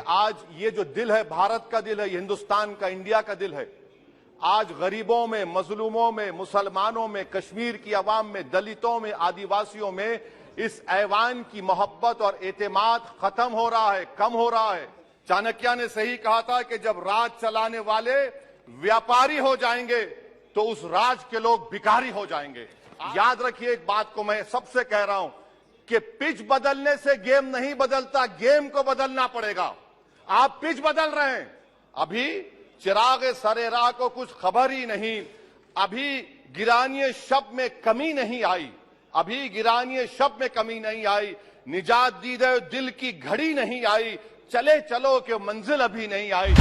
आज ये जो दिल है, भारत का दिल है, हिंदुस्तान का, इंडिया का दिल है, आज गरीबों में, मजलूमों में, मुसलमानों में, कश्मीर की आवाम में, दलितों में, आदिवासियों में इस ऐवान की मोहब्बत और एतमाद खत्म हो रहा है, कम हो रहा है। चाणक्य ने सही कहा था कि जब राज चलाने वाले व्यापारी हो जाएंगे तो उस राज के लोग भिखारी हो जाएंगे। याद रखिए एक बात को मैं सबसे कह रहा हूं कि पिच बदलने से गेम नहीं बदलता, गेम को बदलना पड़ेगा। आप पिच बदल रहे हैं, अभी चिराग सरेरा को कुछ खबर ही नहीं, अभी गिरानिए शब में कमी नहीं आई, अभी गिरानिए शब में कमी नहीं आई, निजात दीदे दिल की घड़ी नहीं आई, चले चलो कि मंजिल अभी नहीं आई।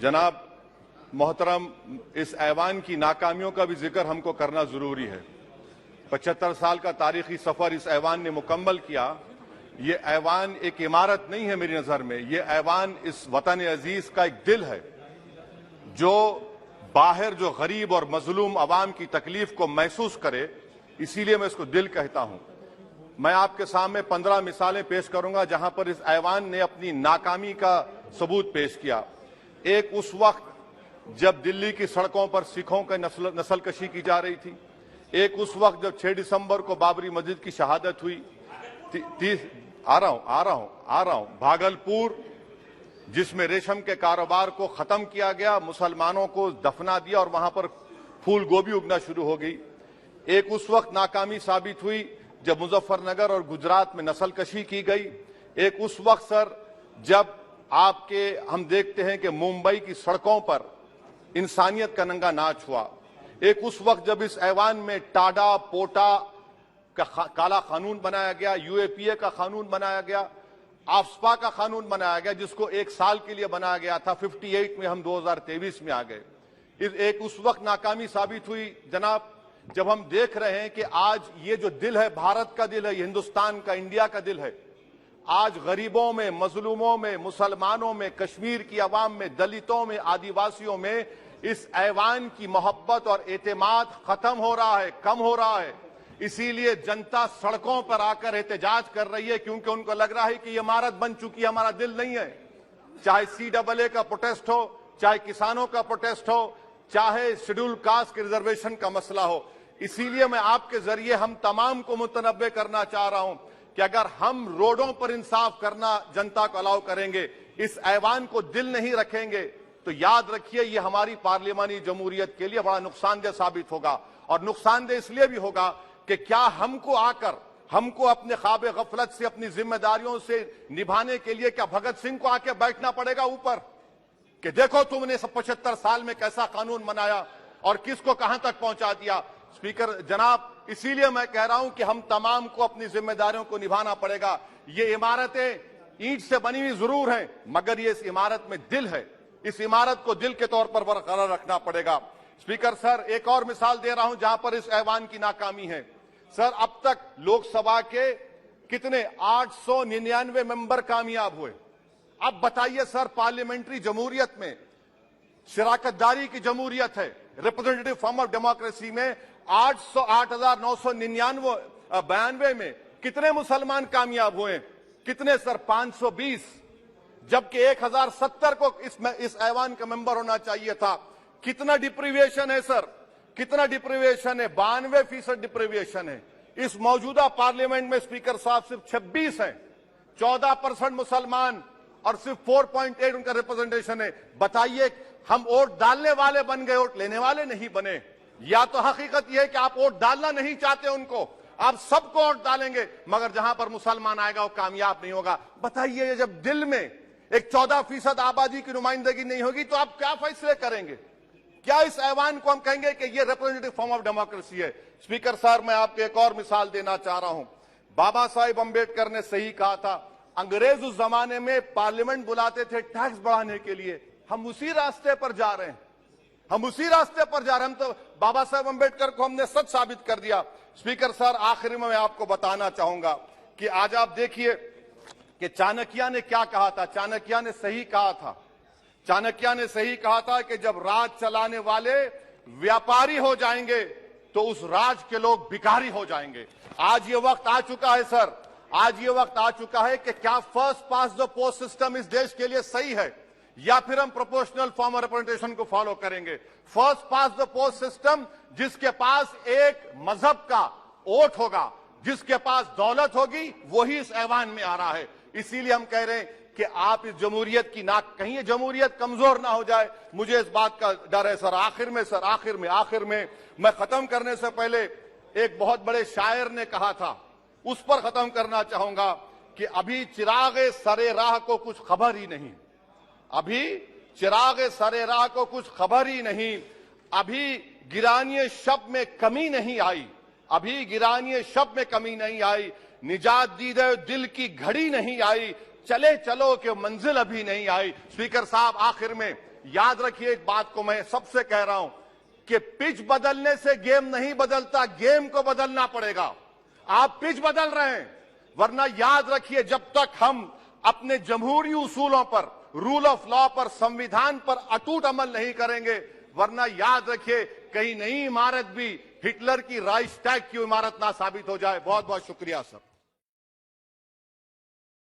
जनाब मोहतरम, इस ऐवान की नाकामियों का भी जिक्र हमको करना जरूरी है। 75 साल का तारीखी सफर इस ऐवान ने मुकम्मल किया। ये ऐवान एक इमारत नहीं है मेरी नजर में, ये ऐवान इस वतन अजीज का एक दिल है जो बाहर जो गरीब और मजलूम अवाम की तकलीफ को महसूस करे, इसीलिए मैं इसको दिल कहता हूं। मैं आपके सामने 15 मिसालें पेश करूंगा जहां पर इस ऐवान ने अपनी नाकामी का सबूत पेश किया। एक उस वक्त जब दिल्ली की सड़कों पर सिखों की नस्लकशी की जा रही थी, एक उस वक्त जब 6 दिसंबर को बाबरी मस्जिद की शहादत हुई, आ रहा हूं भागलपुर जिसमें रेशम के कारोबार को खत्म किया गया, मुसलमानों को दफना दिया और वहां पर फूल गोभी उगना शुरू हो गई। एक उस वक्त नाकामी साबित हुई जब मुजफ्फरनगर और गुजरात में नस्लकशी की गई। एक उस वक्त सर जब हम देखते हैं कि मुंबई की सड़कों पर इंसानियत का नंगा नाच हुआ। एक उस वक्त जब इस ऐवान में टाडा पोटा का काला कानून बनाया गया, यूएपीए का कानून बनाया गया, आफ्सपा का कानून बनाया गया जिसको 1 साल के लिए बनाया गया था, 58 में हम 2023 में आ गए। एक उस वक्त नाकामी साबित हुई जनाब जब हम देख रहे हैं कि आज ये जो दिल है, भारत का दिल है, हिंदुस्तान का, इंडिया का दिल है, आज गरीबों में, मजलूमों में, मुसलमानों में, कश्मीर की आवाम में, दलितों में, आदिवासियों में इस ऐवान की मोहब्बत और एतमाद खत्म हो रहा है, कम हो रहा है। इसीलिए जनता सड़कों पर आकर एहतजाज कर रही है क्योंकि उनको लग रहा है कि ये इमारत बन चुकी है, हमारा दिल नहीं है। चाहे CAA का प्रोटेस्ट हो, चाहे किसानों का प्रोटेस्ट हो, चाहे शेड्यूल कास्ट के रिजर्वेशन का मसला हो। इसीलिए मैं आपके जरिए हम तमाम को मुतनब्बे करना चाह रहा हूं कि अगर हम रोडों पर इंसाफ करना जनता को अलाउ करेंगे, इस ऐवान को दिल नहीं रखेंगे, तो याद रखिए ये हमारी पार्लियामानी जमहूरियत के लिए बड़ा नुकसानदेह साबित होगा। और नुकसानदेह इसलिए भी होगा कि क्या हमको अपने ख्वाब गफलत से, अपनी जिम्मेदारियों से निभाने के लिए क्या भगत सिंह को आके बैठना पड़ेगा ऊपर कि देखो तुमने 75 साल में कैसा कानून बनाया और किसको कहां तक पहुंचा दिया। स्पीकर जनाब, इसीलिए मैं कह रहा हूं कि हम तमाम को अपनी जिम्मेदारियों को निभाना पड़ेगा। ये इमारतें ईंट से बनी हुई जरूर हैं, मगर ये इस इमारत में दिल है, इस इमारत को दिल के तौर पर बरकरार रखना पड़ेगा। स्पीकर सर, एक और मिसाल दे रहा हूं जहां पर इस ऐवान की नाकामी है। सर, अब तक लोकसभा के कितने 899 मेंबर कामयाब हुए। अब बताइए सर, पार्लियामेंट्री जमहूरियत में शराकतदारी की जमहूरियत है, रिप्रेजेंटेटिव फॉर्म ऑफ डेमोक्रेसी में 808,992 में कितने मुसलमान कामयाब हुए? कितने सर? 520, जबकि 1070 को इस ऐवान का मेंबर होना चाहिए था। कितना डिप्रीविएशन है सर, कितना डिप्रीविएशन है? 92% डिप्रीविएशन है। इस मौजूदा पार्लियामेंट में स्पीकर साहब सिर्फ 26 हैं, 14% मुसलमान और सिर्फ 4.8 उनका रिप्रेजेंटेशन है। बताइए, हम वोट डालने वाले बन गए, वोट लेने वाले नहीं बने। या तो हकीकत यह है कि आप वोट डालना नहीं चाहते उनको, आप सबको वोट डालेंगे, मगर जहां पर मुसलमान आएगा वो कामयाब नहीं होगा। बताइए, जब दिल में एक 14% आबादी की नुमाइंदगी नहीं होगी तो आप क्या फैसले करेंगे? क्या इस ऐवान को हम कहेंगे कि ये रिप्रेजेंटेटिव फॉर्म ऑफ डेमोक्रेसी है? स्पीकर साहब, मैं आपको एक और मिसाल देना चाह रहा हूं। बाबा साहेब अंबेडकर ने सही कहा था, अंग्रेज उस जमाने में पार्लियामेंट बुलाते थे टैक्स बढ़ाने के लिए। हम उसी रास्ते पर जा रहे हैं, हम उसी रास्ते पर जा रहे हैं। हम तो बाबा साहेब अंबेडकर को हमने सच साबित कर दिया। स्पीकर सर, आखिर में मैं आपको बताना चाहूंगा कि आज आप देखिए कि चाणक्य ने क्या कहा था। चाणक्य ने सही कहा था। चाणक्य ने सही कहा था कि जब राज चलाने वाले व्यापारी हो जाएंगे तो उस राज के लोग भिखारी हो जाएंगे। आज ये वक्त आ चुका है सर, आज ये वक्त आ चुका है कि क्या first pass the post system इस देश के लिए सही है या फिर हम प्रोपोर्शनल फॉर्म ऑफ रिप्रेजेंटेशन को फॉलो करेंगे। First pass the post system, जिसके पास एक मजहब का वोट होगा, जिसके पास दौलत होगी, वही इस ऐवान में आ रहा है। इसीलिए हम कह रहे हैं कि आप इस जमहूरियत की नाक, कहीं ये जमहूरियत कमजोर ना हो जाए, मुझे इस बात का डर है सर। आखिर में मैं खत्म करने से पहले एक बहुत बड़े शायर ने कहा था, उस पर खत्म करना चाहूंगा कि अभी चिरागे सरे राह को कुछ खबर ही नहीं, अभी चिरागे सरे राह को कुछ खबर ही नहीं, अभी गिरानिए शब में कमी नहीं आई, अभी गिरानिए शब में कमी नहीं आई, निजात दीदे दिल की घड़ी नहीं आई, चले चलो कि मंजिल अभी नहीं आई। स्पीकर साहब, आखिर में याद रखिए एक बात को मैं सबसे कह रहा हूं कि पिच बदलने से गेम नहीं बदलता, गेम को बदलना पड़ेगा। आप पिच बदल रहे हैं, वरना याद रखिए जब तक हम अपने जमहूरी उसूलों पर, रूल ऑफ लॉ पर, संविधान पर अटूट अमल नहीं करेंगे, वरना याद रखिए कहीं नई इमारत भी हिटलर की राइक्सटैग की इमारत ना साबित हो जाए। बहुत बहुत शुक्रिया सर।